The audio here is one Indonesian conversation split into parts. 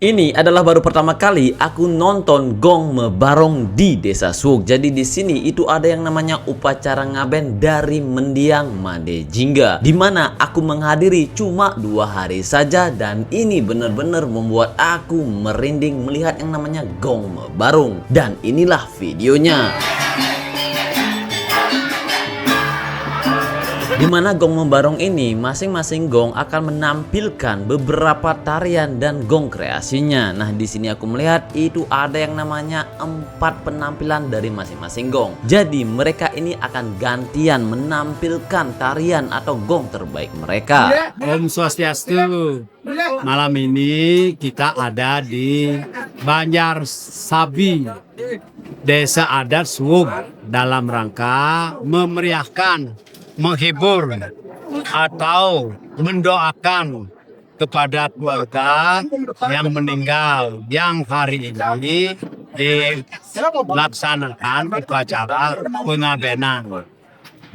Ini adalah baru pertama kali aku nonton gong mebarong di Desa Suwok. Jadi di sini itu ada yang namanya upacara ngaben dari mendiang Made Jingga, di mana aku menghadiri cuma 2 hari saja, dan ini benar-benar membuat aku merinding melihat yang namanya gong mebarong. Dan inilah videonya. Di mana gong membarong ini, masing-masing gong akan menampilkan beberapa tarian dan gong kreasinya. Nah, di sini aku melihat itu ada yang namanya 4 penampilan dari masing-masing gong. Jadi mereka ini akan gantian menampilkan tarian atau gong terbaik mereka. Om Swastiastu. Malam ini kita ada di Banjar Sabi, Desa Adat Suwok, dalam rangka memeriahkan, menghibur atau mendoakan kepada keluarga yang meninggal yang hari ini dilaksanakan upacara pengabenan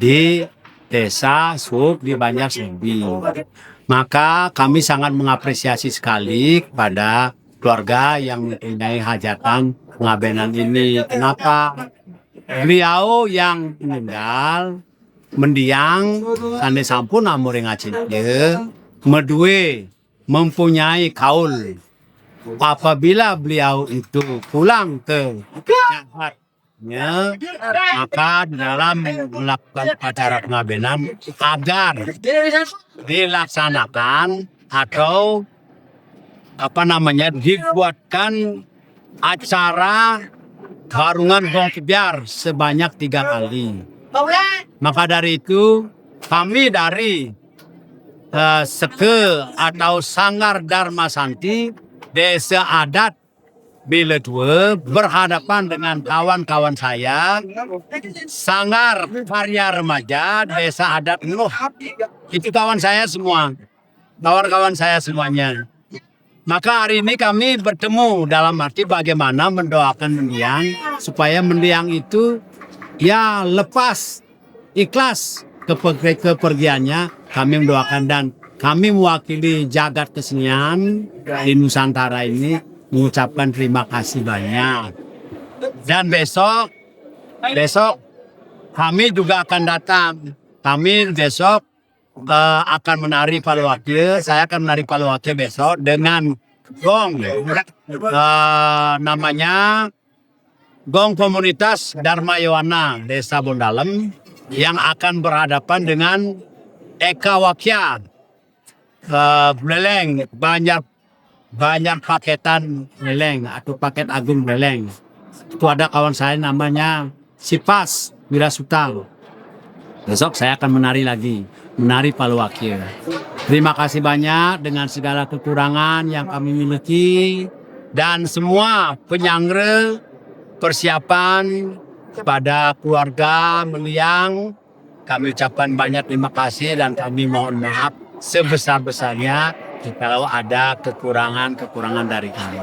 di Desa Suwok di Banjar Sabi. Maka kami sangat mengapresiasi sekali kepada keluarga yang mempunyai hajatan pengabenan ini. Kenapa? Beliau yang meninggal mendiang sane sampun amore ngajine medue mempunyai kaul. Apabila beliau itu pulang ke jahatnya, maka dalam melakukan upacara pengabenan agar dilaksanakan atau dibuatkan acara garungan gong kebiar sebanyak 3 kali. Maka dari itu kami dari Seke atau Sanggar Dharma Santi Desa Adat Biledwe berhadapan dengan kawan-kawan saya Sanggar Karya Remaja Desa Adat Nuh. Itu kawan saya semua, kawan-kawan saya semuanya. Maka hari ini kami bertemu dalam arti bagaimana mendoakan mendiang supaya mendiang itu ya lepas, ikhlas kepergiannya. Kami mendoakan dan kami mewakili jagat kesenian di Nusantara ini mengucapkan terima kasih banyak. Dan besok kami juga akan datang. Kami besok akan menari Paluake. Saya akan menari Paluake besok dengan gong namanya gong komunitas Dharma Yowana Desa Bondalem yang akan berhadapan dengan Eka Wakya Beleleng banyak paketan Beleleng atau paket agung Beleleng. Itu ada kawan saya namanya Sipas Wirasutal. Besok saya akan menari lagi, menari Paluake. Terima kasih banyak dengan segala kekurangan yang kami miliki dan semua penyangre persiapan kepada keluarga mendiang. Kami ucapkan banyak terima kasih dan kami mohon maaf sebesar-besarnya kalau ada kekurangan dari kami.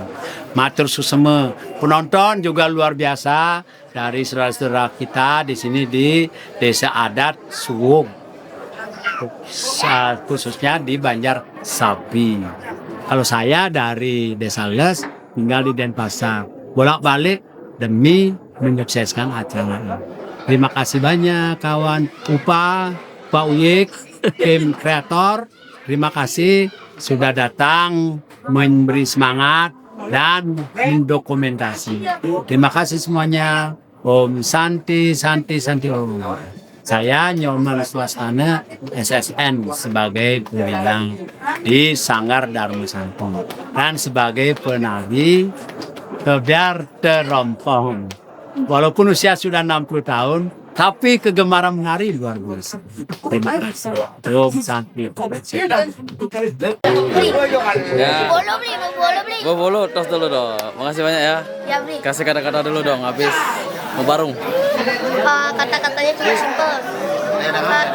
Matur suseme. Penonton juga luar biasa dari saudara-saudara kita di sini di Desa Adat Suwok, khususnya di Banjar Sabi. Kalau saya dari Desa Les tinggal di Denpasar, bolak-balik demi menyukseskan acara ini. Terima kasih banyak kawan Pak Uyik, tim kreator. Terima kasih sudah datang memberi semangat dan mendokumentasi. Terima kasih semuanya. Om Santi Om. Saya Nyoman Suasana SSN sebagai pembinaan di Sanggar Dharma Santi dan sebagai penari kebiar terompong. Walaupun usia sudah 60 tahun, tapi kegemaran menari luar biasa. Terima kasih. Om Santi. Ya. Bolo, tos dulu dong. Makasih banyak ya. Ya, Bri. Kasih kata-kata dulu dong habis membarung. Kata-katanya cuma simpel.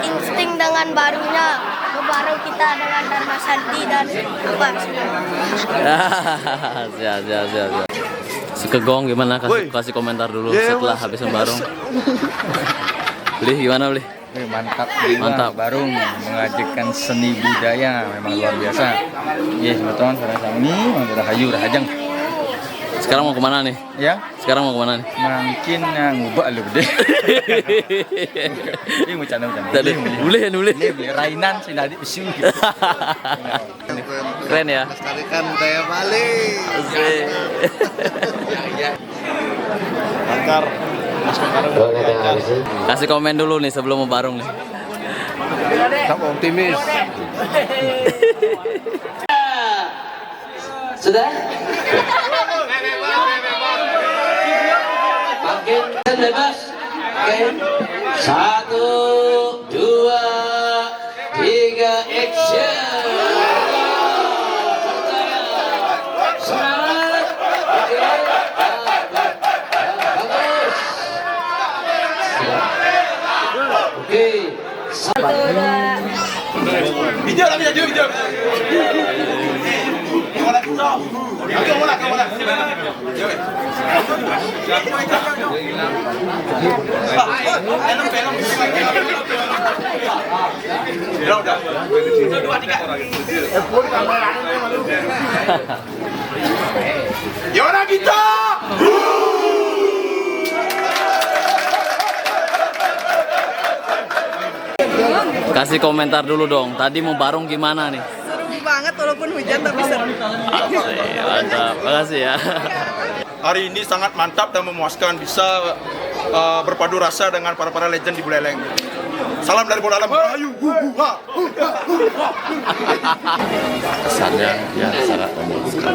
Insting dengan barunya membarung kita dengan Dharma Santi dan apa? Siap. Si Kegong gimana? Kasih komentar dulu setelah habis membarung. Beli gimana beli? Mantap, Mantap. Barung mengajarkan seni budaya memang luar biasa. Ya, sebetulnya sekarang kami Rahayu Rahajang. Sekarang mau kemana nih? Ya, Sekarang mau kemana nih? mungkin ngubah lu deh. Ini bercanda. Boleh. Ini beli rainan sinadi besi. Keren ya. Melestarikan budaya Bali. Asik. Bakar. Kasih komen dulu nih sebelum mau barung nih. Kamu optimis. Sudah? Makin bebas. Oke. 1, 2, 3, action. Semangat. Oke. Kasih komentar dulu dong. Tadi mau barung gimana nih? Seru banget walaupun hujan tapi seru. Asik, mantap. Makasih ya. Hari ini sangat mantap dan memuaskan, bisa berpadu rasa dengan para legend di Buleleng. Salam dari bola alam. Ayo. Kesannya ya sangat memuaskan.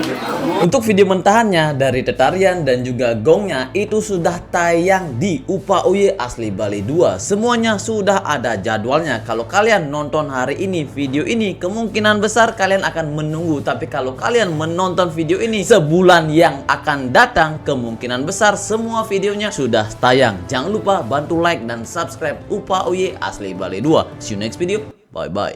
Untuk video mentahannya dari Tetarian dan juga gongnya itu sudah tayang di Upa Uye Asli Bali 2. Semuanya sudah ada jadwalnya. Kalau kalian nonton hari ini video ini, kemungkinan besar kalian akan menunggu. Tapi kalau kalian menonton video ini sebulan yang akan datang, kemungkinan besar semua videonya sudah tayang. Jangan lupa bantu like dan subscribe Upa Uye Asli Bali 2. See you next video. Bye bye.